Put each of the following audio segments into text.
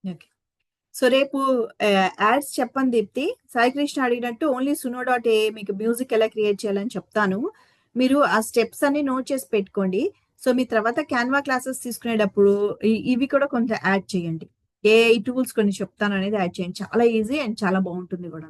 Okay. So రేపు ads చెప్పండి దీప్తి. సాయికృష్ణ అడిగినట్టు ఓన్లీ సునో డాట్ ఏ మీకు మ్యూజిక్ ఎలా క్రియేట్ చేయాలని చెప్తాను. మీరు ఆ స్టెప్స్ అన్ని నోట్ చేసి పెట్టుకోండి. సో మీ తర్వాత క్యాన్వా క్లాసెస్ తీసుకునేటప్పుడు ఇవి కూడా కొంచెం యాడ్ చేయండి. ఏ టూల్స్ కొన్ని చెప్తాను అనేది యాడ్ చేయండి. చాలా ఈజీ అండ్ చాలా బాగుంటుంది కూడా.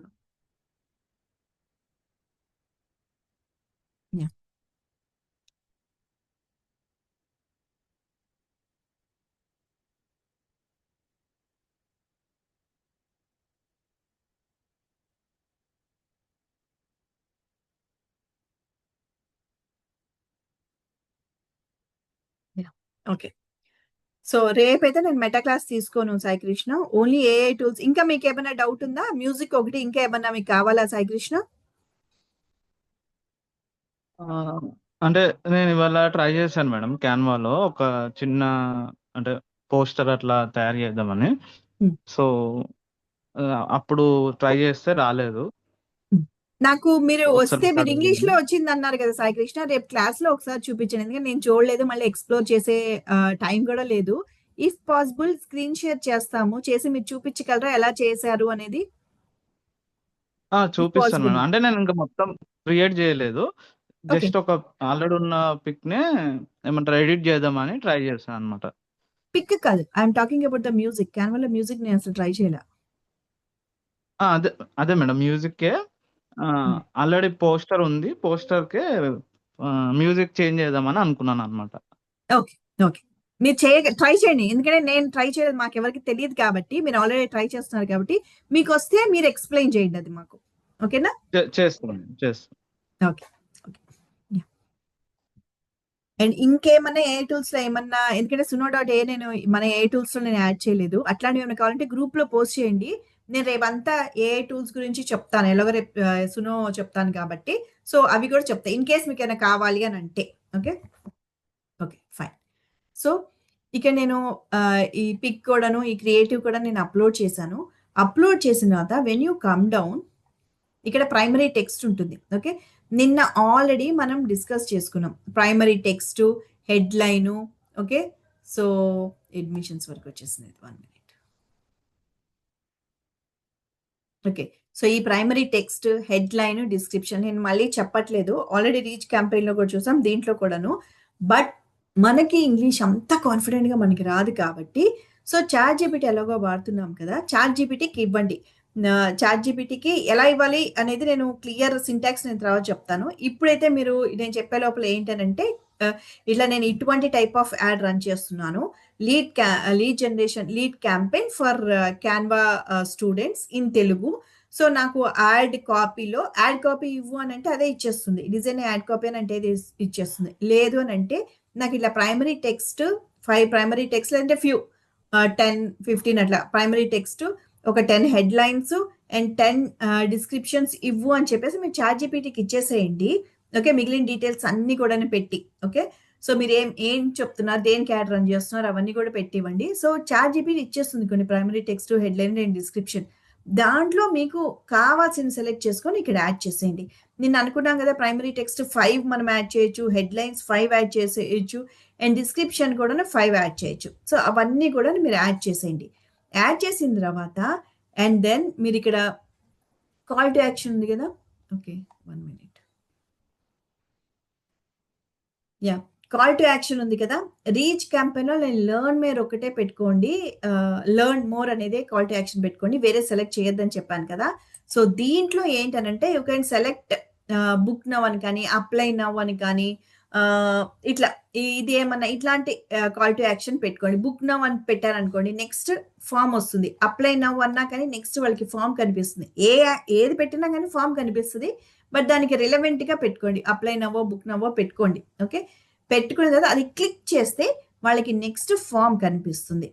ఓకే. సో రేపైతే నేను మెటా క్లాస్ తీసుకోను సాయికృష్ణ. Only AI tools. ఇంకా మీకు ఏమైనా డౌట్ ఉందా? మ్యూజిక్ ఒకటి ఇంకా ఏమన్నా మీకు కావాలా సాయికృష్ణ? ఆ, అంటే నేను ఇవాళ ట్రై చేశాను మేడం క్యాన్వాలో ఒక చిన్న అంటే పోస్టర్ అట్లా తయారు చేద్దామని. Hmm. సో అప్పుడు ట్రై చేస్తే రాలేదు. నాకు మీరు ఒకసారి వస్తే మీకు మీరు ఇంగ్లీష్ అడుగుదామని. లో వచ్చింది అన్నారు కదా సాయికృష్ణ. రేపు క్లాస్ లో ఒకసారి చూపించండి. ఎందుకంటే నేను చూడలేదు, మళ్ళీ ఎక్స్ప్లోర్ చేసే టైం కూడా లేదు. ఇఫ్ పాసిబుల్ స్క్రీన్ షేర్ చేస్తాము, చేసి మీరు చూపించగలరా ఎలా చేశారు అనేది? ఇఫ్ చూపిస్తాను పాసిబుల్. మేడం. అంటే నేను ఇంకా మొత్తం క్రియేట్ చేయలేదు. ఓకే. జస్ట్ ఒక ఆల్రెడీ ఉన్న పిక్ నే ఏమంటారు ఎడిట్ చేద్దామని ట్రై చేశాను అనమాట. పిక్ కాదు, I'm talking about the music. క్యాన్వాలో మ్యూజిక్ నేను అసలు ట్రై చేయలే. అదే అదే మేడం మ్యూజిక్కే ఆల్రెడీ పోస్టర్ ఉంది. పోస్టర్కే మ్యూజిక్ చేంజ్ చేద్దామని అనుకున్నాను అనమాట. ఓకే. ఓకే. మీరు ట్రై చేయండి. ఎందుకంటే నేను ట్రై చేయలేదు, మాకు ఎవరికి తెలియదు కాబట్టి. మీరు ఆల్రెడీ ట్రై చేస్తున్నారు కాబట్టి మీకు వస్తే మీరు ఎక్స్ప్లెయిన్ చేయండి అది మాకు. ఓకేనా? చేస్తాను చేస్తాను. ఓకే. ఓకే. అండ్ ఇంకేమన్నా ఏ టూల్స్ లో ఏమన్నా, ఎందుకంటే సునో డాట్ ఏ నేను మన ఏ టూల్స్ లో నేను యాడ్ చేయలేదు. అట్లాంటివి ఏమైనా కావాలంటే గ్రూప్ లో పోస్ట్ చేయండి. నేను రేపంతా ఏ టూల్స్ గురించి చెప్తాను. ఎలాగో రేపు సునో చెప్తాను కాబట్టి. సో అవి కూడా చెప్తాను ఇన్ కేస్ మీకు ఏమైనా కావాలి అని అంటే. ఓకే. Okay fine. సో ఇక నేను ఈ పిక్ కూడాను ఈ క్రియేటివ్ కూడా నేను అప్లోడ్ చేశాను. అప్లోడ్ చేసిన తర్వాత వెన్ యూ కమ్ డౌన్, ఇక్కడ ప్రైమరీ టెక్స్ట్ ఉంటుంది. ఓకే. నిన్న ఆల్రెడీ మనం డిస్కస్ చేసుకున్నాం primary text, head line. Okay. So admissions వరకు వచ్చేసింది. 1 minute. ఓకే. సో ఈ primary text, head line, description నేను మళ్ళీ చెప్పట్లేదు. ఆల్రెడీ రీచ్ క్యాంపెయిన్ లో కూడా చూసాం, దీంట్లో కూడాను. బట్ మనకి ఇంగ్లీష్ అంత కాన్ఫిడెంట్ గా మనకి రాదు కాబట్టి, సో చాట్ జీపీటీ ఎలాగో వాడుతున్నాం కదా, చాట్ జీపీటీకి ఇవ్వండి. చాట్ జీపీటీకి ఎలా ఇవ్వాలి అనేది నేను క్లియర్ సింటాక్స్ నేను తర్వాత చెప్తాను. ఇప్పుడైతే మీరు నేను చెప్పే లోపల ఏంటనంటే, ఇట్లా నేను ఇటువంటి టైప్ ఆఫ్ యాడ్ రన్ చేస్తున్నాను. Lead generation, lead campaign for Canva students in Telugu. So నాకు యాడ్ కాపీలో యాడ్ కాపీ ఇవ్వు అని అంటే అదే ఇచ్చేస్తుంది. డిజైన్ యాడ్ కాపీ అని అంటే ఇచ్చేస్తుంది. లేదు అని అంటే నాకు ఇట్లా ప్రైమరీ టెక్స్ట్ 5 ప్రైమరీ టెక్స్ట్ లేదంటే ఫ్యూ 10-15 అట్లా ప్రైమరీ టెక్స్ట్, ఒక 10 హెడ్ లైన్స్ అండ్ 10 డిస్క్రిప్షన్స్ ఇవ్వు అని చెప్పేసి మీరు చాట్ జీపీటీకి ఇచ్చేసేయండి. ఓకే. మిగిలిన డీటెయిల్స్ అన్ని కూడా పెట్టి. ఓకే. సో మీరు ఏం చెప్తున్నారు, దేనికి యాడ్ రన్ చేస్తున్నారు అవన్నీ కూడా పెట్టివ్వండి. సో చాట్ జీపీటీ ఇచ్చేస్తుంది కొన్ని primary text, head line and description. దాంట్లో మీకు కావాల్సిన సెలెక్ట్ చేసుకొని ఇక్కడ యాడ్ చేసేయండి. నిన్న అనుకున్నాం కదా ప్రైమరీ టెక్స్ట్ 5 మనం యాడ్ చేయొచ్చు, హెడ్ లైన్స్ 5 యాడ్ చేసేయచ్చు అండ్ డిస్క్రిప్షన్ కూడా 5 యాడ్ చేయొచ్చు. సో అవన్నీ కూడా మీరు యాడ్ చేసేయండి. యాడ్ చేసిన తర్వాత అండ్ దెన్ మీరు ఇక్కడ కాల్ టు యాక్షన్ ఉంది కదా. Okay 1 minute. Yeah, call to action ఉంది కదా. రీచ్ క్యాంపెయిన్ లో నేను లెర్న్ మోర్ ఒకటే పెట్టుకోండి. లెర్న్ మోర్ అనేది కాల్ టు యాక్షన్ పెట్టుకోండి, వేరే సెలెక్ట్ చేయొద్దని చెప్పాను కదా. సో దీంట్లో ఏంటనంటే you can select book now అని కానీ, అప్లై నవ్ అని కానీ, ఇట్లా ఇది ఏమన్నా ఇట్లాంటి కాల్ టు యాక్షన్ పెట్టుకోండి. బుక్ నవ్ అని పెట్టారనుకోండి, నెక్స్ట్ ఫామ్ వస్తుంది. అప్లై నవ్ అన్నా కానీ నెక్స్ట్ వాళ్ళకి ఫామ్ కనిపిస్తుంది. ఏది పెట్టినా కానీ ఫామ్ కనిపిస్తుంది. బట్ దానికి రిలవెంట్ గా పెట్టుకోండి. అప్లై నవ్వో బుక్ నవ్వో పెట్టుకోండి. ఓకే. పెట్టుకున్న తర్వాత అది క్లిక్ చేస్తే వాళ్ళకి నెక్స్ట్ ఫామ్ కనిపిస్తుంది.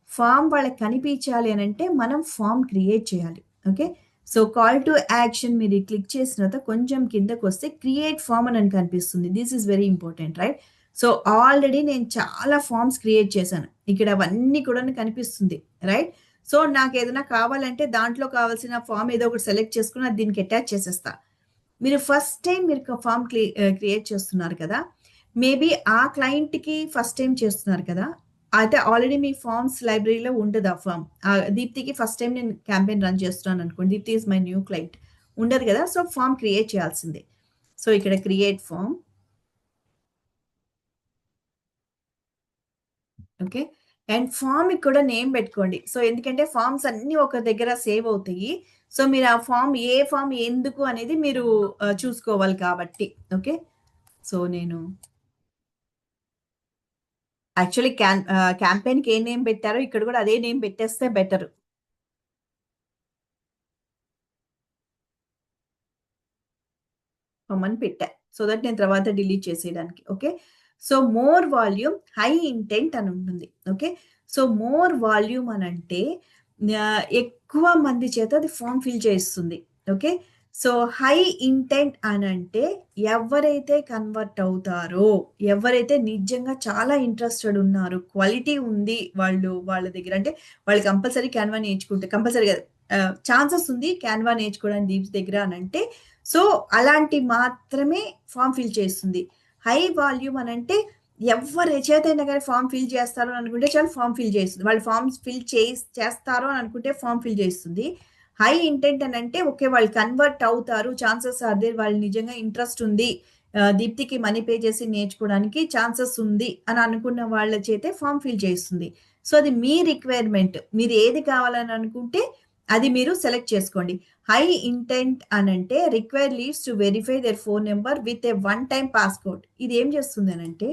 ఫామ్ వాళ్ళకి కనిపించాలి అని అంటే మనం ఫామ్ క్రియేట్ చేయాలి. Okay. So call to action మీరు క్లిక్ చేసిన తర్వాత కొంచెం కిందకు వస్తే క్రియేట్ ఫామ్ అని కనిపిస్తుంది. This is very important, right? So already నేను చాలా ఫామ్స్ క్రియేట్ చేశాను. ఇక్కడ అవన్నీ కూడా కనిపిస్తుంది, రైట్? సో నాకు ఏదైనా కావాలంటే దాంట్లో కావాల్సిన ఫామ్ ఏదో ఒకటి సెలెక్ట్ చేసుకుని అది దీనికి అటాచ్ చేసేస్తా. మీరు ఫస్ట్ టైం మీరు ఫామ్ క్రియేట్ చేస్తున్నారు కదా, మేబీ ఆ క్లయింట్కి ఫస్ట్ టైం చేస్తున్నారు కదా, అయితే ఆల్రెడీ మీ ఫార్మ్స్ లైబ్రరీలో ఉండదు ఆ ఫామ్. దీప్తికి ఫస్ట్ టైం నేను క్యాంపెయిన్ రన్ చేస్తున్నాను అనుకోండి. Deepti is my new client. ఉండదు కదా! సో, ఫామ్ క్రియేట్ చేయాల్సిందే. సో, ఇక్కడ క్రియేట్ ఫామ్. ఓకే. అండ్ ఫామ్‌కి కూడా నేమ్ పెట్టుకోండి. సో, ఎందుకంటే ఫార్మ్స్ అన్నీ ఒక దగ్గర సేవ్ అవుతాయి. సో, మీరు ఆ ఫామ్ ఏ ఫామ్ ఎందుకు అనేది మీరు చూసుకోవాలి కాబట్టి. ఓకే. సో, నేను యాక్చువల్లీ క్యాంపెయిన్‌కి ఏ నేమ్ పెట్టారో ఇక్కడ కూడా అదే నేమ్ పెట్టేస్తే బెటర్. అని పెట్టా. సో దట్ నేను తర్వాత డిలీట్ చేసేయడానికి. Okay. So more volume, high intent అని ఉంటుంది. ఓకే. సో మోర్ వాల్యూమ్ అనంటే ఎక్కువ మంది చేత అది ఫార్మ్ ఫిల్ చేయిస్తుంది. ఓకే. సో హై ఇంటెంట్ అనంటే ఎవరైతే కన్వర్ట్ అవుతారో, ఎవరైతే నిజంగా చాలా ఇంట్రెస్టెడ్ ఉన్నారు, క్వాలిటీ ఉంది వాళ్ళ దగ్గర అంటే వాళ్ళు కంపల్సరీ క్యాన్వా నేర్చుకుంటే కంపల్సరీ కాదు. ఛాన్సెస్ ఉంది క్యాన్వా నేర్చుకోవడానికి దీప్స్ దగ్గర అనంటే సో, అలాంటి మాత్రమే ఫార్మ్ ఫిల్ చేస్తుంది. హై వాల్యూమ్ అనంటే ఎవ్వరి చేతైనా గాని ఫార్మ్ ఫిల్ చేస్తారు అని అనుకుంటే చాలు ఫార్మ్ ఫిల్ చేస్తుంది. వాళ్ళు ఫార్మ్స్ ఫిల్ చేస్తారు అని అనుకుంటే ఫార్మ్ ఫిల్ చేస్తుంది. హై ఇంటెంట్ అనంటే ఓకే. వాళ్ళు కన్వర్ట్ అవుతారు. Chances are there. వాళ్ళు నిజంగా ఇంట్రెస్ట్ ఉంది. దీప్తికి మనీ పే చేసి నేర్చుకోవడానికి ఛాన్సెస్ ఉంది అని అనుకున్న వాళ్ళ చేతే ఫార్మ్ ఫిల్ చేస్తుంది. సో, అది మీ రిక్వైర్మెంట్. మీరు ఏది కావాలని అనుకుంటే అది మీరు సెలెక్ట్ చేసుకోండి. హై ఇంటెంట్ అనంటే require leads to verify there phone number with a one time passcode. ఇది ఏం చేస్తుంది అనంటే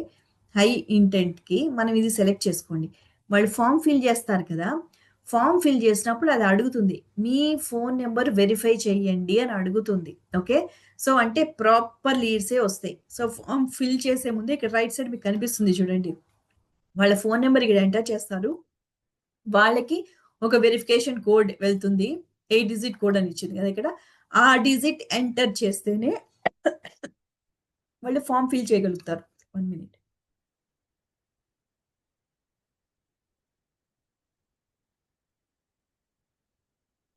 హై ఇంటెంట్‌కి మనం ఇది సెలెక్ట్ చేసుకోండి. వాళ్ళు ఫార్మ్ ఫిల్ చేస్తారు కదా! ఫార్మ్ ఫిల్ చేసినప్పుడు అది అడుగుతుంది. మీ ఫోన్ నంబర్ వెరిఫై చేయండి అని అడుగుతుంది. ఓకే. సో, అంటే ప్రాపర్ లీడ్సే వస్తాయి. సో, ఫార్మ్ ఫిల్ చేసే ముందు ఇక్కడ రైట్ సైడ్ మీకు కనిపిస్తుంది చూడండి. వాళ్ళ ఫోన్ నంబర్ ఇక్కడ ఎంటర్ చేస్తారు. వాళ్ళకి ఒక వెరిఫికేషన్ కోడ్ వెళ్తుంది. 8 డిజిట్ కోడ్ అని ఇచ్చింది కదా ఇక్కడ. ఆ డిజిట్ ఎంటర్ చేస్తేనే వాళ్ళు ఫార్మ్ ఫిల్ చేయగలుగుతారు. 1 మినిట్.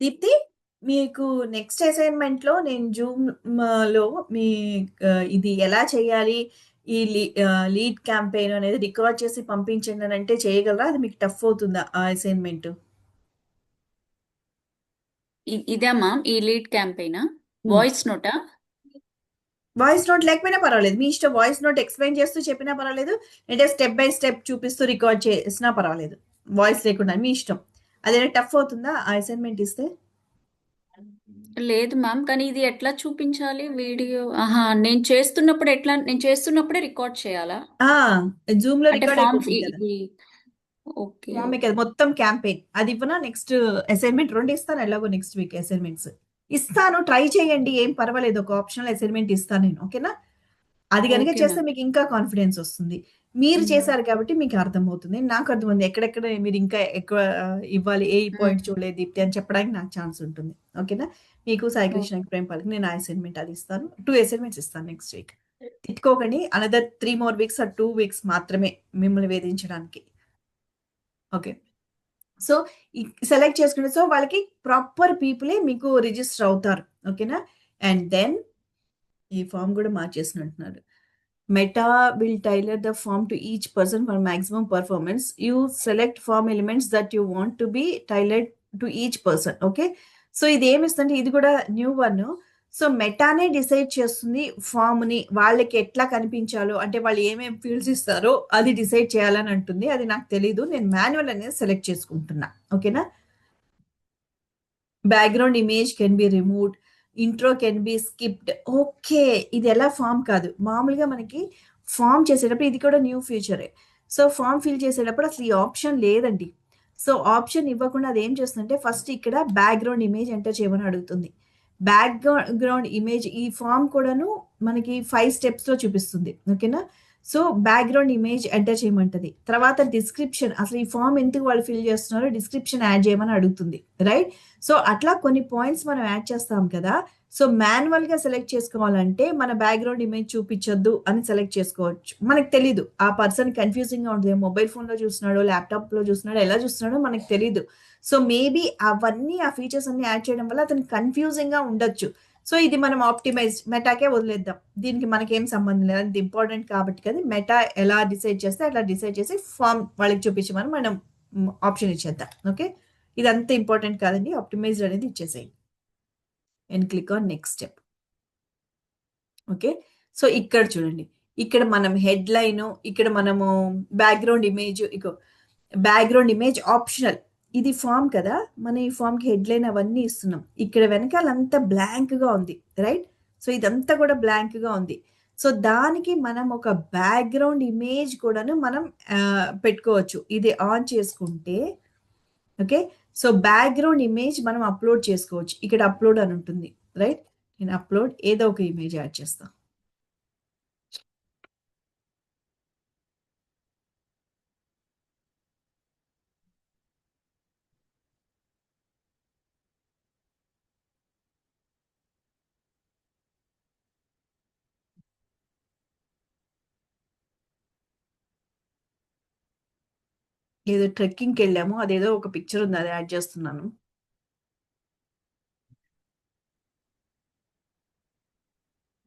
దీప్తి, మీకు నెక్స్ట్ అసైన్‌మెంట్‌లో నేను జూమ్‌లో మీ ఇది ఎలా చేయాలి? ఈ లీడ్ క్యాంపెయిన్ అనేది రికార్డ్ చేసి పంపించండి అని అంటే చేయగలరా? అది మీకు టఫ్ అవుతుందా ఆ అసైన్‌మెంట్? ఇదా మ్యామ్ ఈ లీడ్ క్యాంపెయినా? హ్మ్. వాయిస్ నోటా? వాయిస్ నోట్ లేకపోయినా పర్వాలేదు. మీ ఇష్టం. వాయిస్ నోట్ ఎక్స్‌ప్లెయిన్ చేస్తూ చెప్పినా పర్వాలేదు. అంటే స్టెప్ బై స్టెప్ చూపిస్తూ రికార్డ్ చేసినా పర్వాలేదు. వాయిస్ లేకుండా మీ ఇష్టం. అదేనా టఫ్ అవుతుందా ఆ అసైన్‌మెంట్ ఇస్తే? లేదు మ్యామ్. కానీ ఇది ఎట్లా చూపించాలి వీడియో? నేను చేస్తున్నప్పుడే రికార్డ్ చేయాలా? ఆ! జూమ్‌లో అంటే రికార్డ్ ఫామ్ అయిపోతుంది కదా! ఓకే. ఫార్మే కదా! మొత్తం క్యాంపెయిన్. అది ఇవ్వనా నెక్స్ట్ అసైన్‌మెంట్ 2 ఇస్తాను ఎలాగో నెక్స్ట్ వీక్ అసైన్‌మెంట్స్. ఇస్తాను ట్రై చేయండి. ఏం పర్వాలేదు. ఒక ఆప్షనల్ అసైన్‌మెంట్ ఇస్తాను నేను. ఓకేనా? అది గనుక ఓకే చేస్తే మ్యామ్. మీకు ఇంకా కాన్ఫిడెన్స్ వస్తుంది. మీరు చేశారు కాబట్టి మీకు అర్థమవుతుంది. నాకు అర్థమైంది. ఎక్కడెక్కడ మీరు ఇంకా ఎక్కువ ఇవ్వాలి. ఏ పాయింట్ చూడలేదు దీప్తి అని చెప్పడానికి నాకు ఛాన్స్ ఉంటుంది. ఓకేనా? మీకు సాయి కృష్ణకి ప్రేమ పాలకి నేను ఆ అసైన్‌మెంట్ అది ఇస్తాను. 2 అసైన్‌మెంట్స్ ఇస్తాను నెక్స్ట్ వీక్. తిట్టుకోకండి. Another 3 more weeks or 2 weeks మాత్రమే మిమ్మల్ని వేధించడానికి. ఓకే. సో, ఈ సెలెక్ట్ చేసుకుంటే సో, వాళ్ళకి ప్రాపర్ పీపులే మీకు రిజిస్టర్ అవుతారు. ఓకేనా? అండ్ దెన్ ఈ ఫార్మ్ గూడా మార్చేసినట్టున్నారు. Meta will tailor the form to each person for maximum performance. You select form elements that you want to be tailored to each person. Okay. So, ఇదేమిస్తుందంటే ఇది కూడా న్యూ వన్. సో, మెటానే decide చేస్తుంది ఫార్మ్‌ని. వాళ్ళకి ఎట్లా కనిపించాలో అంటే వాళ్ళు ఏమేం ఫీల్డ్స్ ఇస్తారో అది డిసైడ్ చేయాలని అంటుంది. అది నాకు తెలీదు. నేను మాన్యువల్ అనేది సెలెక్ట్ చేసుకుంటున్నా. ఓకేనా? Background image can be removed. Intro can be skipped. Okay. ఇది ఎలా ఫార్మ్ కాదు. మామూలుగా మనకి ఫార్మ్ చేసేటప్పుడు ఇది కూడా న్యూ ఫీచరే. సో, ఫార్మ్ ఫిల్ చేసేటప్పుడు అసలు ఈ ఆప్షన్ లేదండి. సో, ఆప్షన్ ఇవ్వకుండా అదేం చేస్తుందంటే ఫస్ట్ ఇక్కడ బ్యాక్‌గ్రౌండ్ ఇమేజ్ ఎంటర్ చేయమని అడుగుతుంది. బ్యాక్‌గ్రౌండ్ ఇమేజ్ ఈ ఫార్మ్ కూడాను మనకి 5 స్టెప్స్‌లో చూపిస్తుంది. ఓకేనా? సో, బ్యాక్‌గ్రౌండ్ ఇమేజ్ ఎంటర్ చేయమంటది. తర్వాత డిస్క్రిప్షన్ అసలు ఈ ఫార్మ్ ఎందుకు వాళ్ళు ఫిల్ చేస్తున్నారో డిస్క్రిప్షన్ యాడ్ చేయమని అడుగుతుంది. రైట్? సో, అట్లా కొన్ని పాయింట్స్ మనం యాడ్ చేస్తాం కదా! సో, మాన్యువల్‌గా సెలెక్ట్ చేసుకోవాలంటే మన బ్యాక్‌గ్రౌండ్ ఇమేజ్ చూపిచ్చొద్దు అని సెలెక్ట్ చేసుకోవచ్చు. మనకు తెలీదు. ఆ పర్సన్ కన్‌ఫ్యూజింగ్‌గా ఉంటది. మొబైల్ ఫోన్‌లో చూస్తున్నాడో, ల్యాప్‌టాప్‌లో చూస్తున్నాడో, ఎలా చూస్తున్నాడో మనకు తెలీదు. సో, మేబీ అవన్నీ ఆ ఫీచర్స్ అన్నీ యాడ్ చేయడం వల్ల అతనికి కన్‌ఫ్యూజింగ్‌గా ఉండొచ్చు. సో ఇది మనం ఆప్టిమైజ్ మెటాకే వదిలేద్దాం. దీనికి మనకేం సంబంధం లేదు. అది ఇంపార్టెంట్ కాబట్టి కదా మెటా ఎలా డిసైడ్ చేస్తే అట్లా డిసైడ్ చేసి ఫామ్ వాళ్ళకి చూపించమని మనం ఆప్షన్ ఇచ్చేద్దాం. ఓకే, ఇదంతా ఇంపార్టెంట్ కాదండి. ఆప్టిమైజ్డ్ అనేది ఇచ్చేసేయండి and click on next step. Okay, so ఇక్కడ చూడండి, ఇక్కడ మనం హెడ్ లైన్, ఇక్కడ మనము బ్యాక్గ్రౌండ్ ఇమేజ్, ఇక బ్యాక్గ్రౌండ్ ఇమేజ్ ఆప్షనల్. ఇది ఫామ్ కదా, మన ఈ ఫామ్ కి హెడ్ లైన్ అవన్నీ ఇస్తున్నాం. ఇక్కడ వెనకాల అంతా బ్లాంక్ గా ఉంది, రైట్? సో ఇదంతా కూడా బ్లాంక్ గా ఉంది. సో దానికి మనం ఒక బ్యాక్గ్రౌండ్ ఇమేజ్ కూడాను మనం పెట్టుకోవచ్చు. ఇది ఆన్ చేసుకుంటే ఓకే, సో బ్యాక్గ్రౌండ్ ఇమేజ్ మనం అప్లోడ్ చేసుకోవచ్చు. ఇక్కడ అప్లోడ్ అని ఉంటుంది, రైట్? నేను అప్లోడ్ ఏదో ఒక ఇమేజ్ యాడ్ చేస్తాను. ఏదో ట్రెక్కింగ్కి వెళ్ళాము, అదేదో ఒక పిక్చర్ ఉంది, అది యాడ్ చేస్తున్నాను.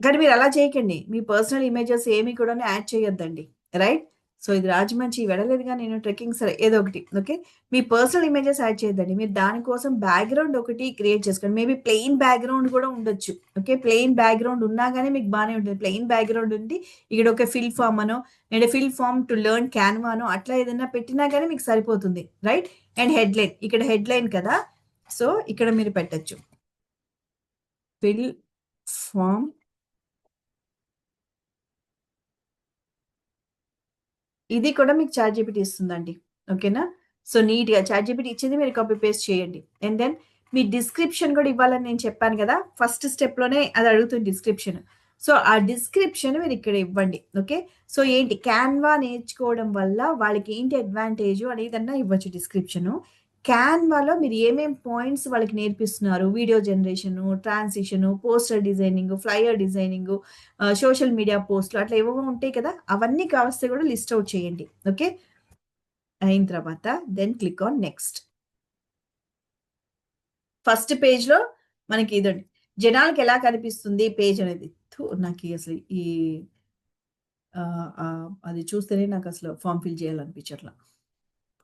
కానీ మీరు అలా చేయకండి, మీ పర్సనల్ ఇమేజెస్ ఏమి కూడా యాడ్ చేయొద్దండి, రైట్? సో ఇది రాజమంచి వెళ్ళలేదుగా నేను ట్రెక్కింగ్, సరే ఏదో ఒకటి. ఓకే, మీ పర్సనల్ ఇమేజెస్ యాడ్ చేయొద్దండి. మీరు దానికోసం బ్యాక్గ్రౌండ్ ఒకటి క్రియేట్ చేసుకోండి. మేబీ ప్లెయిన్ బ్యాక్గ్రౌండ్ కూడా ఉండొచ్చు. ఓకే, ప్లెయిన్ బ్యాక్గ్రౌండ్ ఉన్నా కానీ మీకు బాగానే ఉంటుంది. ప్లెయిన్ బ్యాక్గ్రౌండ్ ఉంది, ఇక్కడ ఒక ఫిల్ ఫామ్ అనో లేదా ఫిల్ ఫామ్ టు లెర్న్ క్యాన్వానో అట్లా ఏదైనా పెట్టినా కానీ మీకు సరిపోతుంది, రైట్? అండ్ హెడ్ లైన్, ఇక్కడ హెడ్ లైన్ కదా, సో ఇక్కడ మీరు పెట్టచ్చు ఫిల్ ఫామ్. ఇది కూడా మీకు చాట్‌జీపీటీ ఇస్తుందండి. ఓకేనా? సో నీట్‌గా చాట్‌జీపీటీ ఇచ్చింది మీరు కాపీ పేస్ట్ చేయండి. అండ్ దెన్ మీ డిస్క్రిప్షన్ కూడా ఇవ్వాలని నేను చెప్పాను కదా! ఫస్ట్ స్టెప్‌లోనే అది అడుగుతుంది డిస్క్రిప్షన్. సో ఆ డిస్క్రిప్షన్ మీరు ఇక్కడ ఇవ్వండి. ఓకే, సో ఏంటి క్యాన్వా నేర్చుకోవడం వల్ల వాళ్ళకి ఏంటి అడ్వాంటేజ్ అనేదన్నా ఇవ్వచ్చు డిస్క్రిప్షను. క్యాన్వాలో మీరు ఏమేం పాయింట్స్ వాళ్ళకి నేర్పిస్తున్నారు, video generation, transition, poster designing, flyer designing, social media పోస్టులు అట్లా ఏవేవో ఉంటాయి కదా, అవన్నీ కావస్తే కూడా లిస్ట్ అవుట్ చేయండి. ఓకే, అయిన తర్వాత then click on next. First పేజ్‌లో మనకి ఇదండి, జనాలకి ఎలా కనిపిస్తుంది పేజ్ అనేది. నాకు అసలు ఈ అది చూస్తేనే నాకు అసలు ఫామ్ ఫిల్ చేయాలనిపించట్లా,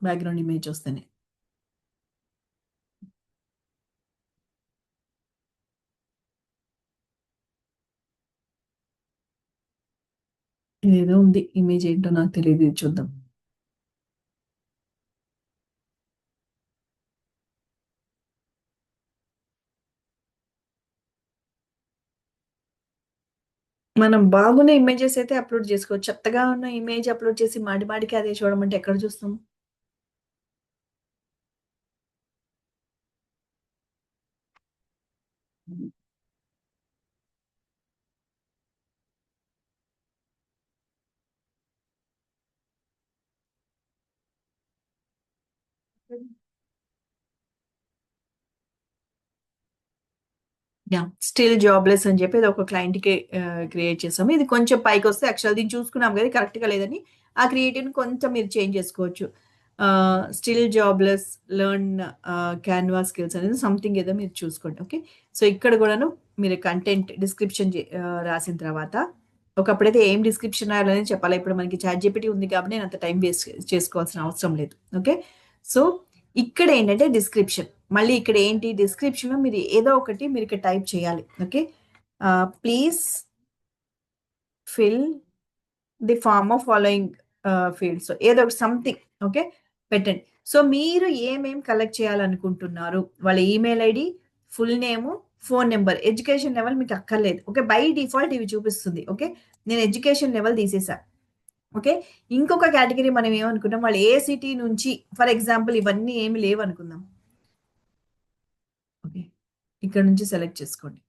బ్యాక్గ్రౌండ్ ఇమేజ్ వస్తేనే. ఇదేదో ఉంది, ఇమేజ్ ఏంటో నాకు తెలియదు, ఇది చూద్దాం. మనం బాగున్న ఇమేజెస్ అయితే అప్లోడ్ చేసుకోవచ్చు. చెత్తగా ఉన్న ఇమేజ్ అప్లోడ్ చేసి మాటి మాటికి అదే చూడమంటే ఎక్కడ చూస్తాం? యాహ్! స్టిల్ జాబ్‌లెస్ అని చెప్పి ఇదొక క్లయింట్‌కి క్రియేట్ చేసాము. ఇది కొంచెం పైకొస్తే యాక్చువల్ దీన్ని చూసుకున్నాం కదా! కరెక్ట్‌గా లేదని. ఆ క్రియేటివ్‌ని కొంచెం మీరు చేంజ్ చేసుకోవచ్చు. Still jobless learn Canva skills అనేది సంథింగ్ ఏదో మీరు చూసుకోండి. ఓకే, సో ఇక్కడ కూడాను మీరు కంటెంట్ డిస్క్రిప్షన్ రాసిన తర్వాత ఒకప్పుడైతే ఏం డిస్క్రిప్షన్ రాయాలనేది చెప్పాలి. ఇప్పుడు మనకి చాట్‌జీపీటీ ఉంది కాబట్టి నేను అంత టైం వేస్ట్ చేసుకోవాల్సిన అవసరం లేదు. ఓకే, సో ఇక్కడ ఏంటంటే డిస్క్రిప్షన్. మళ్ళీ ఇక్కడ ఏంటి డిస్క్రిప్షన్‌లో మీరు ఏదో ఒకటి మీరు ఇక్కడ టైప్ చేయాలి. Okay, please fill the form of following fields, ఏదో ఒకటి సంథింగ్. ఓకే, పెట్టండి. సో మీరు ఏమేం కలెక్ట్ చేయాలనుకుంటున్నారు, వాళ్ళ email ID, full name, phone number, education level మీకు అక్కర్లేదు. ఓకే, బై డిఫాల్ట్ ఇవి చూపిస్తుంది. ఓకే, నేను ఎడ్యుకేషన్ లెవెల్ తీసేసా. ఓకే, ఇంకొక కేటగిరీ మనం ఏమనుకున్నాం, వాళ్ళు ఏ సిటీ నుంచి, ఫర్ ఎగ్జాంపుల్ ఇవన్నీ ఏమి లేవనుకుందాం. ఓకే, ఇక్కడ నుంచి సెలెక్ట్ చేసుకోండి.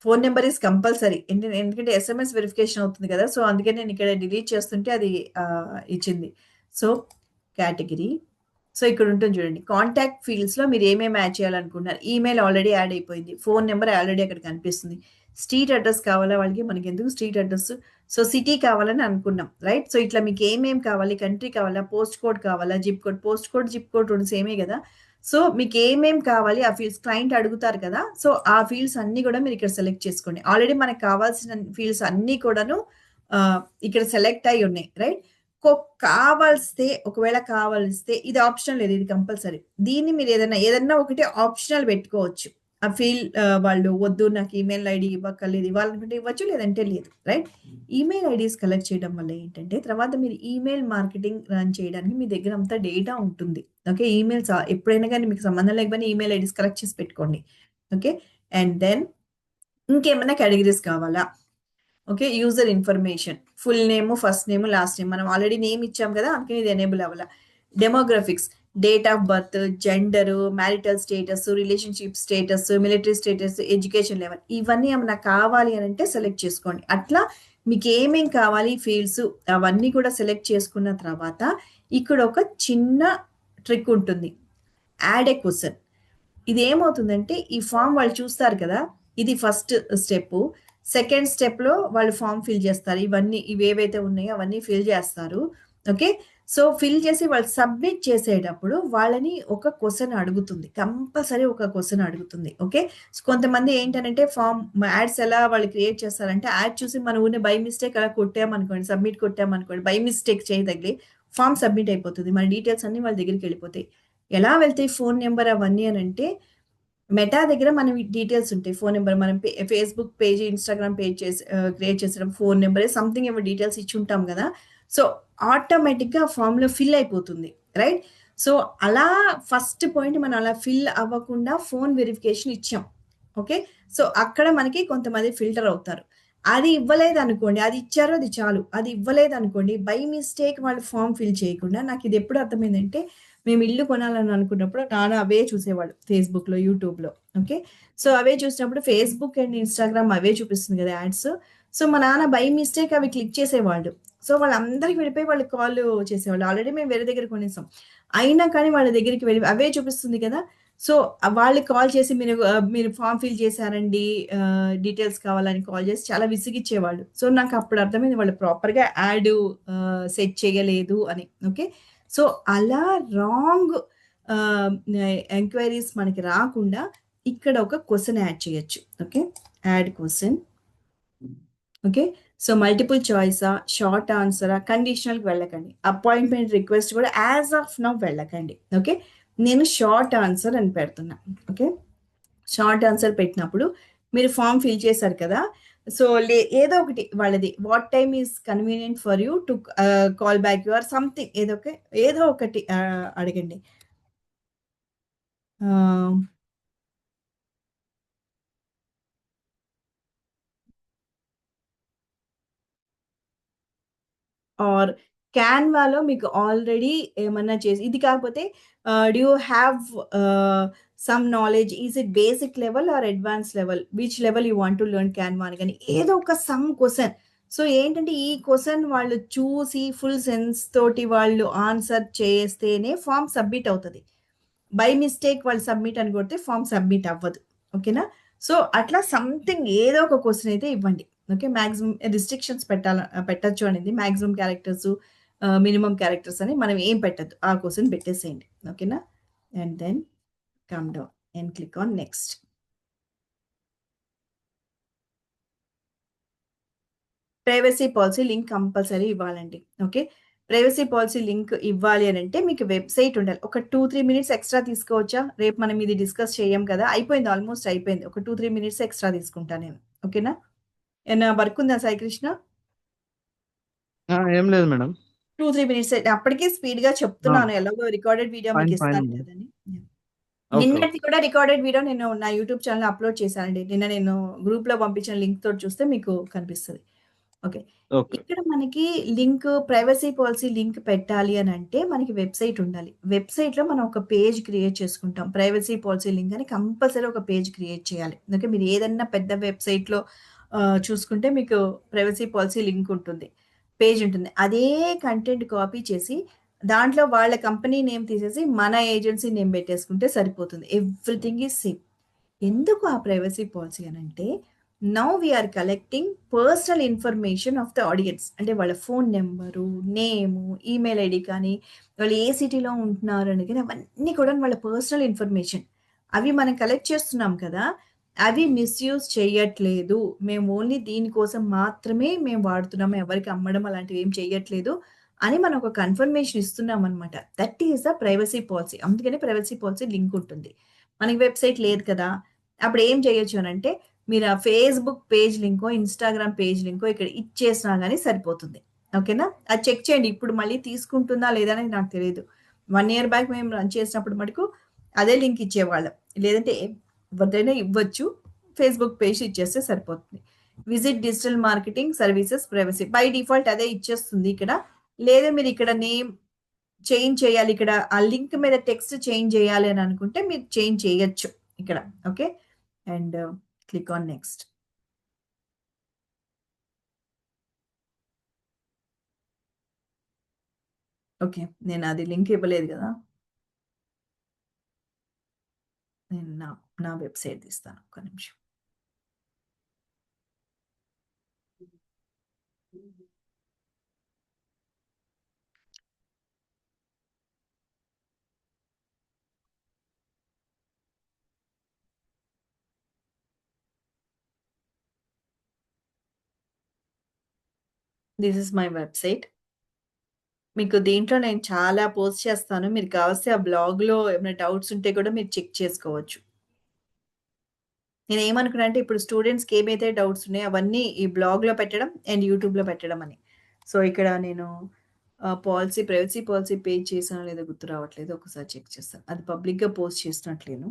Phone number is compulsory. ఎందుకంటే ఎస్ఎంఎస్ వెరిఫికేషన్ అవుతుంది కదా! సో, అందుకే నేను ఇక్కడ డిలీట్ చేస్తుంటే అది ఇచ్చింది. So, category. సో, ఇక్కడ ఉంటుంది చూడండి. కాంటాక్ట్ ఫీల్డ్స్‌లో మీరు ఏమేమి యాడ్ చేయాలనుకుంటున్నారు. ఈమెయిల్ ఆల్రెడీ యాడ్ అయిపోయింది. ఫోన్ నెంబర్ ఆల్రెడీ అక్కడ కనిపిస్తుంది. స్ట్రీట్ అడ్రెస్ కావాలా వాళ్ళకి, మనకెందుకు స్ట్రీట్ అడ్రెస్. సో, సిటీ కావాలని అనుకున్నాం, రైట్? సో, ఇట్లా మీకు ఏమేం కావాలి, కంట్రీ కావాలా, పోస్ట్ కోడ్ కావాలా, zip code. Post code, zip code 2 సేమే కదా! సో మీకు ఏమేం కావాలి ఆ ఫీల్డ్స్ క్లయింట్ అడుగుతారు కదా! సో ఆ ఫీల్డ్స్ అన్నీ కూడా మీరు ఇక్కడ సెలెక్ట్ చేసుకోండి. ఆల్రెడీ మనకు కావాల్సిన ఫీల్డ్స్ అన్నీ కూడాను ఇక్కడ సెలెక్ట్ అయ్యి ఉన్నాయి. రైట్? ఒకవేళ కావలిస్తే ఇది ఆప్షనల్ లేదు. ఇది కంపల్సరీ. దీన్ని మీరు ఏదన్నా ఒకటి ఆప్షనల్ పెట్టుకోవచ్చు. ఆ వాళ్ళు వద్దు నాకు ఈమెయిల్ ఐడీ ఇవ్వక్కర్లేదు. ఇవ్వాలనుకుంటే ఇవ్వచ్చు. లేదంటే లేదు. రైట్? ఈమెయిల్ ఐడీస్ కలెక్ట్ చేయడం వల్ల ఏంటంటే తర్వాత మీరు ఈమెయిల్ మార్కెటింగ్ రన్ చేయడానికి మీ దగ్గర అంతా డేటా ఉంటుంది. ఓకే. ఈమెయిల్స్ ఎప్పుడైనా గానీ మీకు సంబంధం లేకపోయినా ఈమెయిల్ ఐడీస్ కలెక్ట్ చేసి పెట్టుకోండి. ఓకే. అండ్ దెన్ ఇంకేమన్నా కేటగరీస్ కావాలా? Okay. User information. Full name, first name, last name. మనం ఆల్రెడీ నేమ్ ఇచ్చాం కదా! అందుకని ఇది ఎనేబుల్ అవ్వాల. Demographics, date of birth, gender, marital status, relationship status, military status, education level ఇవన్నీ ఏమన్నా కావాలి అనంటే సెలెక్ట్ చేసుకోండి. అట్లా మీకేమేం కావాలి ఫీల్డ్స్ అవన్నీ కూడా సెలెక్ట్ చేసుకున్న తర్వాత ఇక్కడ ఒక చిన్న ట్రిక్ ఉంటుంది. Add a question. ఇదేమవుతుందంటే ఈ ఫార్మ్ వాళ్ళు చూస్తారు కదా! ఇది ఫస్ట్ స్టెప్పు. సెకండ్ స్టెప్‌లో వాళ్ళు ఫార్మ్ ఫిల్ చేస్తారు. ఇవేవైతే ఉన్నాయో అవన్నీ ఫిల్ చేస్తారు. ఓకే. సో, ఫిల్ చేసి వాళ్ళు సబ్మిట్ చేసేటప్పుడు వాళ్ళని ఒక క్వెషన్ అడుగుతుంది. కంపల్సరీ ఒక క్వెషన్ అడుగుతుంది. ఓకే. సో, కొంతమంది ఏంటనంటే యాడ్స్ ఎలా వాళ్ళు క్రియేట్ చేస్తారంటే యాడ్ చూసి మన ఊరినే బై మిస్టేక్ అలా కొట్టామనుకోండి, సబ్మిట్ కొట్టామనుకోండి, బై మిస్టేక్ చేయి తగిలి ఫార్మ్ సబ్మిట్ అయిపోతుంది. మన డీటెయిల్స్ అన్నీ వాళ్ళ దగ్గరికెళ్ళిపోతాయి. ఎలా వెళ్తాయి ఫోను నంబర్ అవన్నీ అనంటే మెటా దగ్గర మనవి డీటెయిల్స్ ఉంటాయి. ఫోను నంబర్ మనం Facebook page, Instagram page create చేసేటప్పుడు ఫోను నంబరే సంథింగ్ ఏవో డీటెయిల్స్ ఇచ్చుంటాం గదా! సో, ఆటోమేటిక్‌గా ఆ ఫార్మ్‌లో ఫిల్ అయిపోతుంది. రైట్? సో, అలా ఫస్ట్ పాయింట్ మనం అలా ఫిల్ అవ్వకుండా ఫోను వెరిఫికేషన్ ఇచ్చాం. ఓకే. సో, అక్కడ మనకి కొంతమంది ఫిల్టర్ అవుతారు. అది ఇవ్వలేదనుకోండి, అది ఇచ్చారు అది చాలు. అది ఇవ్వలేదనుకోండి, బై మిస్టేక్ వాళ్ళు ఫార్మ్ ఫిల్ చేయకుండా నాకిదెప్పుడు అర్థమైందంటే మేము ఇల్లు కొనాలని అనుకున్నప్పుడు నాన్న అవే చూసేవాడు ఫేస్‌బుక్‌లో, యూట్యూబ్‌లో. ఓకే. సో, అవే చూసినప్పుడు ఫేస్‌బుక్ అండ్ ఇన్‌స్టాగ్రామ్ అవే చూపిస్తుంది కదా! యాడ్స్. సో, మా నాన్న బై మిస్టేక్ అవి క్లిక్ చేసేవాళ్ళు. సో, వాళ్ళందరికి వెళ్ళిపోయి వాళ్ళకి కాల్ చేసేవాళ్ళు. ఆల్రెడీ మేము వేరే దగ్గర కొనేసాం. అయినా కానీ వాళ్ళ దగ్గరికి వెళ్ళి అవే చూపిస్తుంది కదా! సో, వాళ్ళకి కాల్ చేసి మీరు ఫార్మ్ ఫిల్ చేశారండి. డీటెయిల్స్ కావాలని కాల్ చేసి చాలా విసిగిచ్చేవాళ్ళు. సో, నాకప్పుడు అర్థమైంది వాళ్ళు ప్రాపర్‌గా సెట్ చేయలేదు అని. ఓకే. సో, అలా రాంగ్ ఎంక్వైరీస్ మనకి రాకుండా ఇక్కడ ఒక క్వెషన్ యాడ్ చేయొచ్చు. Okay. Add question. Okay. So, multiple చాయిసా? షార్ట్ ఆన్సరా? కండిషనల్‌కి వెళ్ళకండి. అపాయింట్‌మెంట్ రిక్వెస్ట్ కూడా యాస్ ఆఫ్ నౌ వెళ్ళకండి. ఓకే. నేను షార్ట్ ఆన్సర్ అని పెడుతున్నా. ఓకే. షార్ట్ ఆన్సర్ పెట్టినప్పుడు మీరు ఫార్మ్ ఫిల్ చేశారు కదా! సో, ఏదో ఒకటి వాళ్ళది what time is convenient for you to call back you or something ఏదో ఒకటి అడగండి. ఆహ్ ఆర్ క్యాన్వాలో మీకు ఆల్రెడీ ఏమన్నా చేసి ఇది కాకపోతే do you have some knowledge is it basic level or advance level which level you want to learn Canva అని గాని ఏదో ఒక సమ్ క్వెషన్. సో, ఏంటంటే ఈ క్వెషన్ వాళ్ళు చూసి ఫుల్ సెన్స్ తోటి వాళ్ళు ఆన్సర్ చేస్తేనే ఫార్మ్ సబ్మిట్ అవుతది. బై మిస్టేక్ వాళ్ళు సబ్మిట్ అని కొడితే ఫార్మ్ సబ్మిట్ అవ్వదు. ఓకేనా? సో, అట్లా సంథింగ్ ఏదో ఒక క్వెషన్ అయితే ఇవ్వండి. ఓకే. మాక్సిమం రిస్ట్రిక్షన్స్ పెట్టొచ్చు అనింది. మాక్సిమం క్యారెక్టర్స్, మినిమమ్ క్యారెక్టర్స్ అని మనం ఏం పెట్టొద్దు. ఆ క్వెషన్ పెట్టేసేయండి. ఓకేనా? And then come down and click on next. Privacy policy link compulsory ఇవ్వాలండి. ఓకే. ప్రైవసీ పాలిసీ లింక్ ఇవ్వాలి అనంటే మీకు వెబ్‌సైట్ ఉండాలి. ఒక 2, 3 మినిట్స్ ఎక్స్‌ట్రా తీసుకోవచ్చా? రేపు మనం ఇది డిస్కస్ చేయం కదా! అయిపోయింది. ఆల్‌మోస్ట్ అయిపోయింది. ఒక 2, 3 మినిట్స్ ఎక్స్‌ట్రా తీసుకుంటా నేను. ఓకేనా? ఏమన్నా వర్క్ ఉందా సాయి కృష్ణ? ఏం లేదు మేడం. 2, 3 మినిట్స్ అప్పటికే స్పీడ్‌గా ఆ! చెప్తున్నాను. ఎలాగో రికార్డెడ్ వీడియో ఫైన్ మీకిస్తాను మేడం. కదని. యాహ్! ఓకే. నిన్నటిది కూడా రికార్డెడ్ వీడియో నేను నా యూట్యూబ్ ఛానెల్‌లో అప్‌లోడ్ చేశానండి. నిన్న నేను గ్రూప్‌లో పంపించిన లింక్ తోటి చూస్తే మీకు కనిపిస్తది. ఓకే. ఓకే. ఇక్కడ మనకి ప్రైవసీ పాలిసీ లింక్ పెట్టాలి అనంటే మనకి వెబ్‌సైట్ ఉండాలి. వెబ్‌సైట్‌లో మనం ఒక పేజ్ క్రియేట్ చేసుకుంటాం. ప్రైవసీ పాలిసీ లింక్ అని కంపల్సరీ ఒక పేజ్ క్రియేట్ చేయాలి. ఓకే. మీరు ఏదన్నా పెద్ద వెబ్‌సైట్‌లో చూసుకుంటే మీకు ప్రైవసీ పాలిసీ లింక్ ఉంటుంది. పేజ్ ఉంటుంది. అదే కంటెంట్ కాపీ చేసి దాంట్లో వాళ్ళ కంపెనీ నేమ్ తీసేసి మన ఏజెన్సీ నేమ్ పెట్టేసుకుంటే సరిపోతుంది. Everything is same. ఎందుకు ఆ ప్రైవసీ పాలిసీ అనంటే now we are collecting personal information of the audience. అంటే వాళ్ళ phone number, name, email ID కానీ, వాళ్ళు ఏ సిటీలో ఉంటున్నారు అని కానీ అవన్నీ కూడా వాళ్ళ పర్సనల్ ఇన్ఫర్మేషన్. అవి మనం కలెక్ట్ చేస్తున్నాం కదా! అవి మిస్‌యూజ్ చేయట్లేదు. మేము ఓన్లీ దీనికోసం మాత్రమే మేము వాడుతున్నాము. ఎవరికీ అమ్మడం అలాంటివి ఏం చేయట్లేదు అని మనం ఒక కన్ఫర్మేషన్ ఇస్తున్నామనమాట. That is the privacy policy. అందుకనే ప్రైవసీ పాలిసీ లింక్ ఉంటుంది. మనకి వెబ్‌సైట్ లేదు కదా! అప్పుడు ఏం చేయొచ్చు అనంటే మీరు ఆ ఫేస్‌బుక్ పేజ్ లింకో, ఇన్‌స్టాగ్రామ్ పేజ్ లింకో ఇక్కడ ఇచ్చేసినా గాని సరిపోతుంది. ఓకేనా? అది చెక్ చేయండి. ఇప్పుడు మళ్ళీ తీసుకుంటుందా లేదా అనేది నాకు తెలీదు. 1 ఇయర్ బ్యాక్ మేము రన్ చేసినప్పుడు మటుకు అదే లింక్ ఇచ్చేవాళ్ళం. లేదంటే ఎవరిదైనా ఇవ్వచ్చు. ఫేస్‌బుక్ పేజ్ ఇచ్చేస్తే సరిపోతుంది. Visit digital marketing services privacy. By default అదే ఇచ్చేస్తుంది ఇక్కడ. లేదా మీరు ఇక్కడ నేమ్ చేంజ్ చేయాలి. ఇక్కడ ఆ లింక్ మీద టెక్స్ట్ చేంజ్ చేయాలి అని అనుకుంటే మీరు చేంజ్ చేయొచ్చు ఇక్కడ. Okay. And click on next. Okay. నేను అది లింక్ ఇవ్వలేదు గదా! నేను నా వెబ్‌సైట్ తీస్తాను. ఒక్క నిమిషం. This is my website. మీకు దీంట్లో నేను చాలా పోస్ట్ చేస్తాను. మీరు కావలిస్తే ఆ బ్లాగ్‌లో ఏమైనా డౌట్స్ ఉంటే కూడా మీరు చెక్ చేసుకోవచ్చు. నేనేమనుకున్నా అంటే ఇప్పుడు స్టూడెంట్స్‌కి ఏమైతే డౌట్స్ ఉన్నాయో అవన్నీ ఈ బ్లాగ్‌లో పెట్టడం అండ్ యూట్యూబ్‌లో పెట్టడం అని. సో, ఇక్కడ నేను ప్రైవసీ పాలిసీ పేజ్ చేశానో లేదో గుర్తు రావట్లేదు. ఒకసారి చెక్ చేస్తాను. అది పబ్లిక్‌గా పోస్ట్ చేసినట్టు లేను.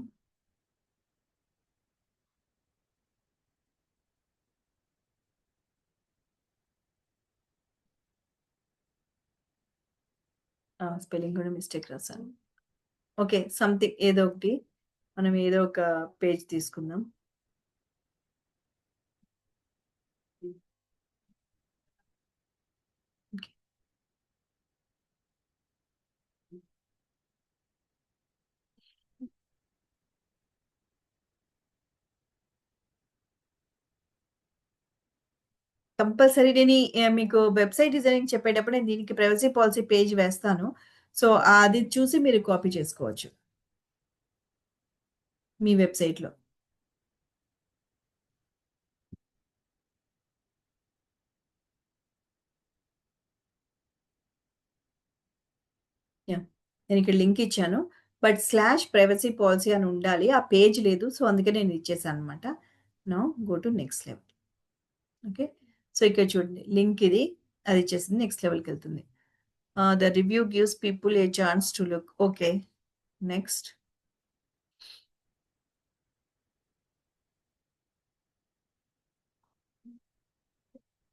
స్పెల్లింగ్ కూడా మిస్టేక్ రాసాను. ఓకే. సంథింగ్ ఏదో ఒకటి. మనం ఏదో ఒక పేజ్ తీసుకుందాం. ఓకే. కంపల్సరీ నేను మీకు వెబ్‌సైట్ డిజైనింగ్ చెప్పేటప్పుడు నేను దీనికి ప్రైవసీ పాలిసీ పేజ్ వేస్తాను. సో, అది చూసి మీరు కాపీ చేసుకోవచ్చు. మీ వెబ్‌సైట్‌లో. యాహ్! నేనిక్కడ లింక్ ఇచ్చాను. బట్ స్లాష్ ప్రైవసీ పాలిసీ అని ఉండాలి. ఆ పేజ్ లేదు. సో, అందుకే నేను ఇచ్చేసాననమాట. Now go to next level. Okay. So, ఇక్కడ చూడండి లింక్ ఇది. అది ఇచ్చేసింది. నెక్స్ట్ లెవెల్‌కెళ్తుంది. The review gives people a chance to look. Okay. Next.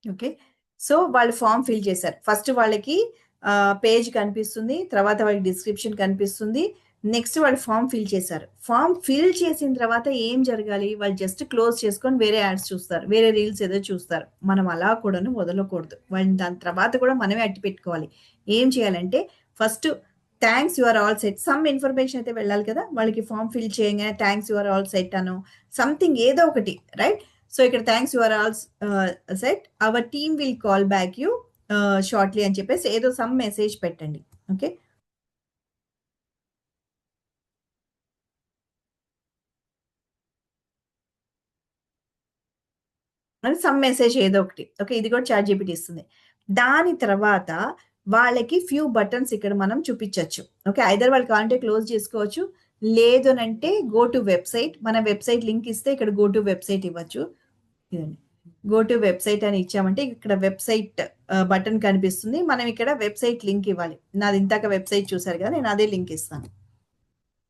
Okay. So, వాళ్ళు ఫార్మ్ ఫిల్ చేశారు. ఫస్ట్ వాళ్ళకి పేజ్ కనిపిస్తుంది. తర్వాత వాళ్ళకి డిస్క్రిప్షన్ కనిపిస్తుంది. నెక్స్ట్ వాళ్ళు ఫార్మ్ ఫిల్ చేశారు. ఫార్మ్ ఫిల్ చేసిన తర్వాత ఏం జరగాలి? వాళ్ళు జస్ట్ క్లోజ్ చేసుకొని వేరే యాడ్స్ చూస్తారు. వేరే రీల్స్ ఏదో చూస్తారు. మనం అలా కూడాను వదలకూడదు. వాళ్ళని దాని తర్వాత కూడా మనమే అట్టి పెట్టుకోవాలి. ఏం చేయాలంటే first thanks you are all set. Some information అయితే వెళ్ళాలి కదా! వాళ్ళకి ఫార్మ్ ఫిల్ చేయంగానే thanks you are all set అనో సంథింగ్ ఏదో ఒకటి రైట్? సో, ఇక్కడ thanks you are all set. Our team will call back you shortly అని చెప్పేసి ఏదో సమ్ మెసేజ్ పెట్టండి. ఓకే. అని సమ్ మెసేజ్ ఏదో ఒకటి. ఓకే. ఇది కూడా చాట్‌జీపీటీ ఇస్తుంది. దాని తర్వాత వాళ్ళకి ఫ్యూ బటన్స్ ఇక్కడ మనం చూపించొచ్చు. ఓకే. ఐదర్ వాళ్ళు కావాలంటే క్లోజ్ చేసుకోవచ్చు. లేదు అనంటే గో టు వెబ్‌సైట్. మన వెబ్‌సైట్ లింక్ ఇస్తే ఇక్కడ గో టు వెబ్‌సైట్ ఇవ్వచ్చు. ఇదండి. గో టు వెబ్‌సైట్ అని ఇచ్చామంటే ఇక్కడ వెబ్‌సైట్ బటన్ కనిపిస్తుంది. మనం ఇక్కడ వెబ్‌సైట్ లింక్ ఇవ్వాలి. నాది ఇందాక వెబ్‌సైట్ చూసారు కదా! నేను అదే లింక్ ఇస్తాను.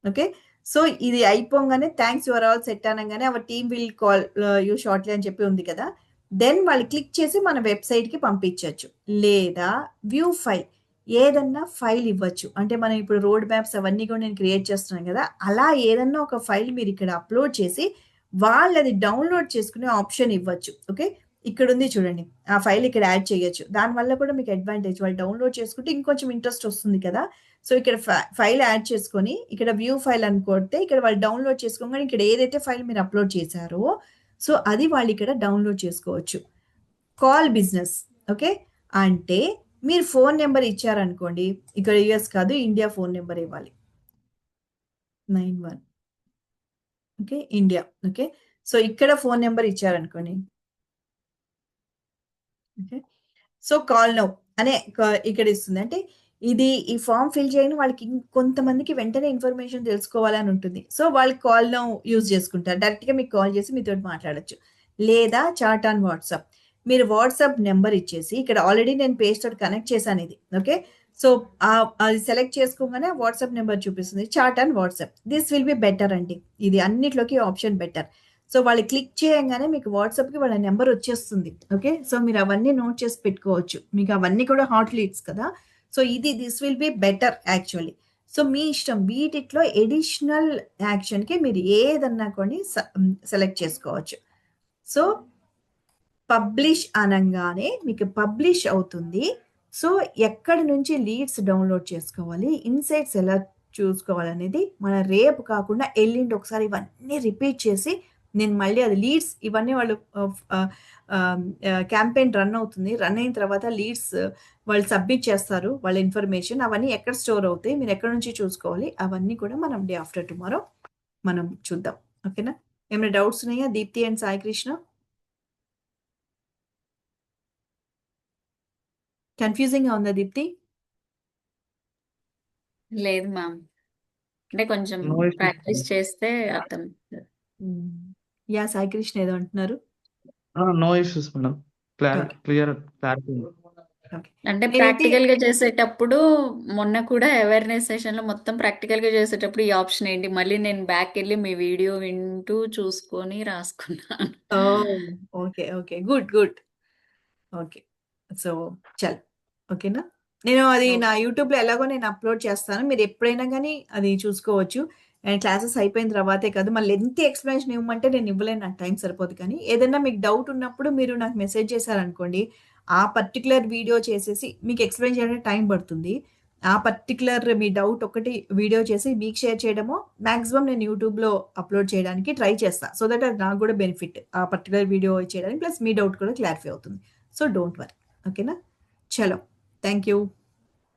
ఓకే. సో, ఇది అయిపోంగానే thanks you are all set అనంగానే our team will call you shortly అని చెప్పి ఉంది కదా! దెన్ వాళ్ళు క్లిక్ చేసి మన వెబ్‌సైట్‌కి పంపించొచ్చు. లేదా వ్యూ ఫైల్ ఏదన్నా ఫైల్ ఇవ్వచ్చు. అంటే మనం ఇప్పుడు రోడ్ మ్యాప్స్ అవన్నీ కూడా నేను క్రియేట్ చేస్తున్నాను కదా! అలా ఏదన్నా ఒక ఫైల్ మీరిక్కడ అప్‌లోడ్ చేసి వాళ్ళది డౌన్‌లోడ్ చేసుకునే ఆప్షన్ ఇవ్వచ్చు. ఓకే. ఇక్కడుంది చూడండి. ఆ ఫైల్ ఇక్కడ యాడ్ చేయొచ్చు. దానివల్ల కూడా మీకు అడ్వాంటేజ్. వాళ్ళు డౌన్‌లోడ్ చేసుకుంటే ఇంకొంచెం ఇంట్రెస్ట్ వస్తుంది కదా! సో, ఇక్కడ ఫైల్ యాడ్ చేసుకొని, ఇక్కడ వ్యూ ఫైల్ అని కొడితే, ఇక్కడ వాళ్ళు డౌన్‌లోడ్ చేసుకోగానే ఇక్కడ ఏదైతే ఫైల్ మీరు అప్‌లోడ్ చేశారో, సో అది వాళ్ళు ఇక్కడ డౌన్లోడ్ చేసుకోవచ్చు. Call business. ఓకే. అంటే మీరు ఫోన్ నెంబర్ ఇచ్చారనుకోండి, ఇక్కడ యూఎస్ కాదు ఇండియా ఫోన్ నెంబర్ ఇవ్వాలి. 91 ఓకే. ఇండియా. ఓకే. సో ఇక్కడ ఫోన్ నెంబర్ ఇచ్చారనుకోండి. ఓకే. సో కాల్ నౌ అనే ఇక్కడ ఇస్తుంది. అంటే ఇది ఈ ఫార్మ్ ఫిల్ చేయని వాళ్ళకి కొంతమందికి వెంటనే ఇన్ఫర్మేషన్ తెలుసుకోవాలని ఉంటుంది. సో వాళ్ళు కాల్ నౌ యూజ్ చేసుకుంటారు. డైరెక్ట్‌గా మీకు కాల్ చేసి మీతోటి మాట్లాడొచ్చు. లేదా చాట్ ఆన్ వాట్సాప్. మీరు వాట్సాప్ నెంబర్ ఇచ్చేసి ఇక్కడ ఆల్రెడీ నేను పేజ్ తోటి కనెక్ట్ చేశాను ఇది. ఓకే. సో అది సెలెక్ట్ చేసుకోగానే వాట్సాప్ నెంబర్ చూపిస్తుంది. Chat on WhatsApp. This will be better అండి. ఇది అన్నిట్లోకి ఆప్షన్ బెటర్. సో వాళ్ళు క్లిక్ చేయంగానే మీకు వాట్సాప్‌కి వాళ్ళ నెంబర్ వచ్చేస్తుంది. ఓకే. సో మీరు అవన్నీ నోట్ చేసి పెట్టుకోవచ్చు. మీకు అవన్నీ కూడా హాట్ లీడ్స్ కదా! So this will be better actually. So మీ ఇష్టం. వీటిట్లో ఎడిషనల్ యాక్షన్‌కి మీరు ఏదన్నా కొని సెలెక్ట్ చేసుకోవచ్చు. సో పబ్లిష్ అనంగానే మీకు పబ్లిష్ అవుతుంది. సో ఎక్కడి నుంచి లీడ్స్ డౌన్లోడ్ చేసుకోవాలి, ఇన్సైట్స్ ఎలా చూసుకోవాలనేది మన రేపు కాకుండా ఎల్లుండి ఒకసారి ఇవన్నీ రిపీట్ చేసి నేను మళ్ళీ అది లీడ్స్ ఇవన్నీ వాళ్ళు క్యాంపెయిన్ రన్ అవుతుంది. రన్ అయిన తర్వాత లీడ్స్ వాళ్ళు సబ్మిట్ చేస్తారు వాళ్ళ ఇన్ఫర్మేషన్. అవన్నీ ఎక్కడ స్టోర్ అవుతాయి, మీరు ఎక్కడి నుంచి చూసుకోవాలి, అవన్నీ కూడా మనం డే ఆఫ్టర్ టుమారో మనం చూద్దాం. ఓకేనా? ఏమైనా డౌట్స్ ఉన్నాయా దీప్తి అండ్ సాయి కృష్ణ? కన్ఫ్యూజింగ్‌గా ఉందా దీప్తి? లేదు మ్యామ్. అంటే కొంచెం నో ఇష్యూస్ ప్రాక్టీస్ మేడం. చేస్తే అర్థం. యాహ్! సాయి కృష్ణ ఏదో అంటున్నారు. No issues madam. Okay. Clarity ఉంది. ఓకే. అంటే నేనైతే ప్రాక్టికల్‌గా చేసేటప్పుడు మొన్న కూడా అవేర్‌నెస్ సెషన్‌లో మొత్తం ప్రాక్టికల్‌గా చేసేటప్పుడు ఈ ఆప్షన్ ఏంటి? మళ్ళీ నేను బ్యాక్‌కెళ్ళి మీ వీడియో వింటూ చూసుకొని రాసుకున్నాను. Oh! Okay. Okay. Good. Okay. So, చల్. ఓకేనా? నేను అది ఓకే. నా యూట్యూబ్‌లో ఎలాగో నేను అప్‌లోడ్ చేస్తాను. మీరు ఎప్పుడైనా గానీ అది చూసుకోవచ్చు. అండ్ క్లాసెస్ అయిపోయిన తర్వాతే కాదు, మళ్ళీ లెంగ్తీ ఎక్స్‌ప్లనేషన్ ఇవ్వమంటే నేను ఇవ్వలేను. నాకు టైం సరిపోదు కానీ, ఏదన్నా మీకు డౌట్ ఉన్నప్పుడు మీరు నాకు మెసేజ్ చేశారనుకోండి, ఆ పర్టిక్యులర్ వీడియో చేసేసి మీకు ఎక్స్‌ప్లెయిన్ చేయడానికి టైం పడుతుంది. ఆ పర్టిక్యులర్ మీ డౌట్ ఒకటి వీడియో చేసి మీకు షేర్ చేయడమో, మాక్సిమం నేను యూట్యూబ్‌లో అప్‌లోడ్ చేయడానికి ట్రై చేస్తా. సో దట్ అది నాకు కూడా బెనిఫిట్. ఆ పర్టిక్యులర్ వీడియో చేయడానికి ప్లస్ మీ డౌట్ కూడా క్లారిఫై అవుతుంది. So don't worry. ఓకేనా? చలో. Thank you.